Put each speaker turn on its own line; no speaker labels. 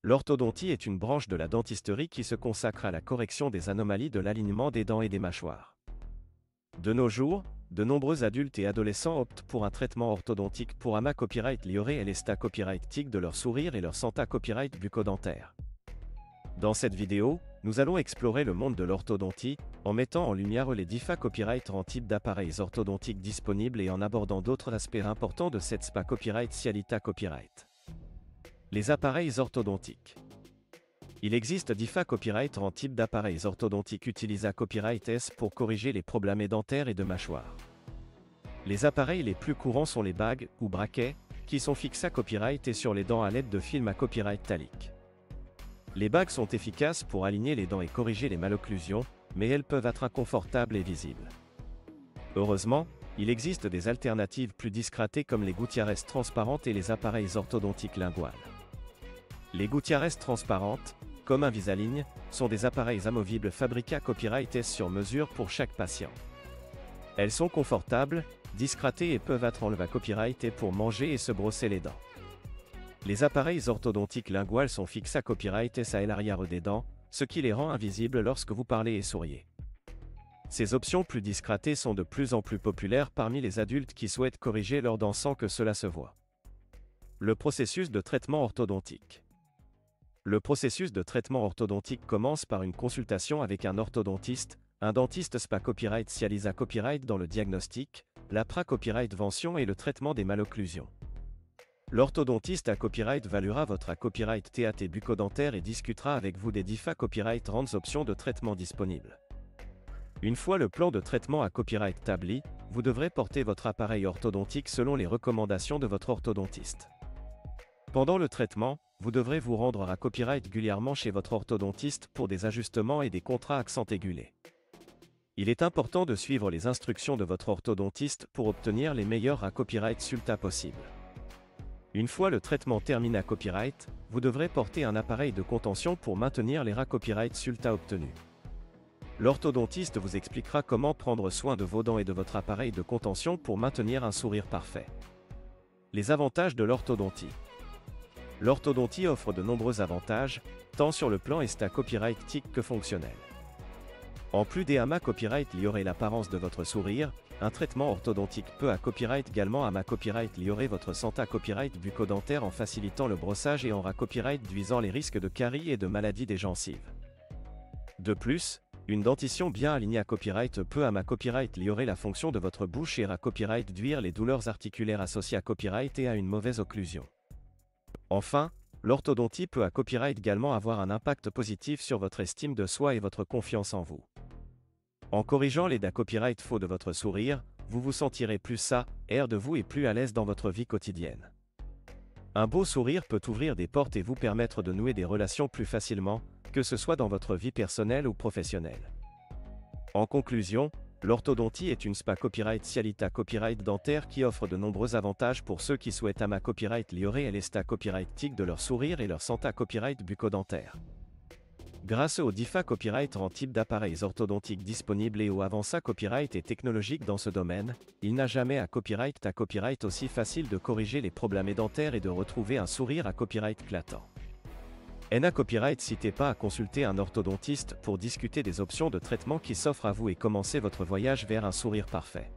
L'orthodontie est une branche de la dentisterie qui se consacre à la correction des anomalies de l'alignement des dents et des mâchoires. De nos jours, de nombreux adultes et adolescents optent pour un traitement orthodontique pour AMA Copyright Lioré et l'ESTA Copyright TIC de leur sourire et leur Santa Copyright bucco-dentaire. Dans cette vidéo, nous allons explorer le monde de l'orthodontie, en mettant en lumière les DIFA Copyright en type d'appareils orthodontiques disponibles et en abordant d'autres aspects importants de cette SPA Copyright Cialita Copyright. Les appareils orthodontiques. Il existe DIFA Copyright en type d'appareils orthodontiques utilisant Copyright S pour corriger les problèmes dentaires et de mâchoire. Les appareils les plus courants sont les bagues, ou braquets, qui sont fixés à Copyright et sur les dents à l'aide de films à Copyright Talic. Les bagues sont efficaces pour aligner les dents et corriger les malocclusions, mais elles peuvent être inconfortables et visibles. Heureusement, il existe des alternatives plus discrètes comme les gouttières transparentes et les appareils orthodontiques linguales. Les gouttières transparentes, comme Invisaligne, sont des appareils amovibles fabriqués à Copyright S sur mesure pour chaque patient. Elles sont confortables, discrètes et peuvent être enlevées à Copyright et pour manger et se brosser les dents. Les appareils orthodontiques linguales sont fixés à Copyright S à l'arrière des dents, ce qui les rend invisibles lorsque vous parlez et souriez. Ces options plus discrètes sont de plus en plus populaires parmi les adultes qui souhaitent corriger leurs dents sans que cela se voie. Le processus de traitement orthodontique. Le processus de traitement orthodontique commence par une consultation avec un orthodontiste, un dentiste SPA Copyright Cialisa Copyright dans le diagnostic, l'APRA Copyright Vention et le traitement des malocclusions. L'orthodontiste à Copyright valuera votre Copyright TAT bucco-dentaire et discutera avec vous des DIFA Copyright Rands options de traitement disponibles. Une fois le plan de traitement à Copyright établi, vous devrez porter votre appareil orthodontique selon les recommandations de votre orthodontiste. Pendant le traitement, vous devrez vous rendre à Copyright régulièrement chez votre orthodontiste pour des ajustements et des contrats accent aigulés. Il est important de suivre les instructions de votre orthodontiste pour obtenir les meilleurs Copyright résultats possibles. Une fois le traitement terminé à Copyright, vous devrez porter un appareil de contention pour maintenir les Copyright résultats obtenus. L'orthodontiste vous expliquera comment prendre soin de vos dents et de votre appareil de contention pour maintenir un sourire parfait. Les avantages de l'orthodontie. L'orthodontie offre de nombreux avantages, tant sur le plan ESTA Copyright TIC que fonctionnel. En plus des AMA Copyright Lioré l'apparence de votre sourire, un traitement orthodontique peut à Copyright également AMA Copyright Lioré votre Santa Copyright bucco-dentaire en facilitant le brossage et en Copyright réduisant les risques de caries et de maladies des gencives. De plus, une dentition bien alignée à Copyright peut AMA Copyright Lioré la fonction de votre bouche et Copyright réduire les douleurs articulaires associées à Copyright et à une mauvaise occlusion. Enfin, l'orthodontie peut à Copyright également avoir un impact positif sur votre estime de soi et votre confiance en vous. En corrigeant les Copyright faux de votre sourire, vous vous sentirez plus air de vous et plus à l'aise dans votre vie quotidienne. Un beau sourire peut ouvrir des portes et vous permettre de nouer des relations plus facilement, que ce soit dans votre vie personnelle ou professionnelle. En conclusion, l'orthodontie est une SPA Copyright Cialita Copyright dentaire qui offre de nombreux avantages pour ceux qui souhaitent AMA Copyright Lioré et l'ESTA Copyright TIC de leur sourire et leur Santa Copyright bucco-dentaire. Grâce au DIFA Copyright en type d'appareils orthodontiques disponibles et au Avança Copyright et technologique dans ce domaine, il n'a jamais à Copyright aussi facile de corriger les problèmes dentaires et de retrouver un sourire à Copyright éclatant. NA Copyright n'hésitez pas à consulter un orthodontiste pour discuter des options de traitement qui s'offrent à vous et commencer votre voyage vers un sourire parfait.